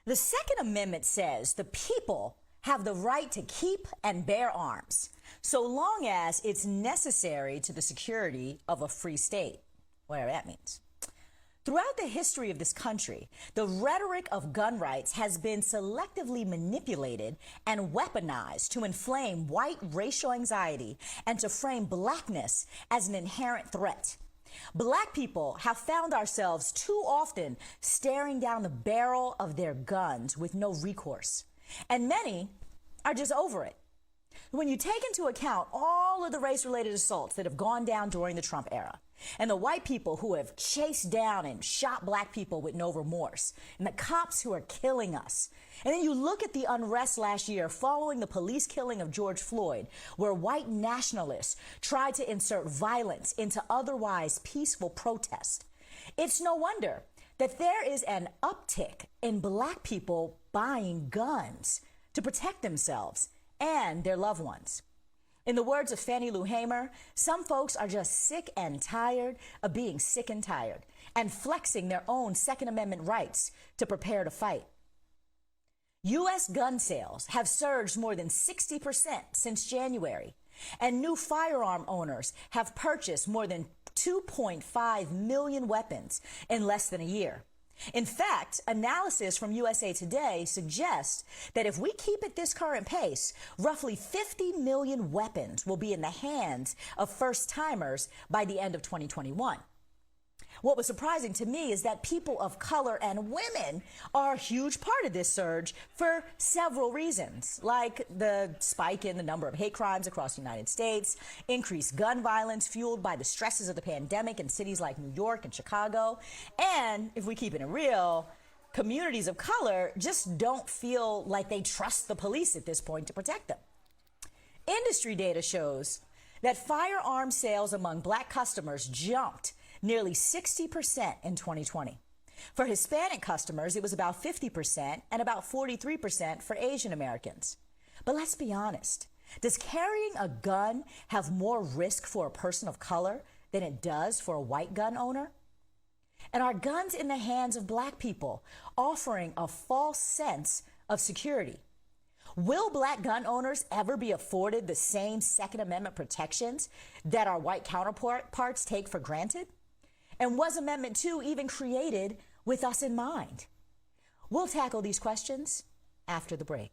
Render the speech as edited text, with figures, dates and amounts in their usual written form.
The Second Amendment says the people have the right to keep and bear arms, so long as it's necessary to the security of a free state, whatever that means. Throughout the history of this country, the rhetoric of gun rights has been selectively manipulated and weaponized to inflame white racial anxiety and to frame blackness as an inherent threat. Black people have found ourselves too often staring down the barrel of their guns with no recourse, and many are just over it. When you take into account all of the race-related assaults that have gone down during the Trump era, and the white people who have chased down and shot black people with no remorse, and the cops who are killing us, and then you look at the unrest last year following the police killing of George Floyd, where white nationalists tried to insert violence into otherwise peaceful protest, it's no wonder that there is an uptick in black people buying guns to protect themselves and their loved ones. In the words of Fannie Lou Hamer, some folks are just sick and tired of being sick and tired and flexing their own Second Amendment rights to prepare to fight. U.S. gun sales have surged more than 60% since January, and new firearm owners have purchased more than 2.5 million weapons in less than a year. In fact, analysis from USA Today suggests that if we keep at this current pace, roughly 50 million weapons will be in the hands of first-timers by the end of 2021. What was surprising to me is that people of color and women are a huge part of this surge for several reasons, like the spike in the number of hate crimes across the United States, increased gun violence fueled by the stresses of the pandemic in cities like New York and Chicago, and, if we keep it real, communities of color just don't feel like they trust the police at this point to protect them. Industry data shows that firearm sales among black customers jumped nearly 60% in 2020. For Hispanic customers, it was about 50% and about 43% for Asian Americans. But let's be honest, does carrying a gun have more risk for a person of color than it does for a white gun owner? And are guns in the hands of black people offering a false sense of security? Will black gun owners ever be afforded the same Second Amendment protections that our white counterparts take for granted? And was Amendment 2 even created with us in mind? We'll tackle these questions after the break.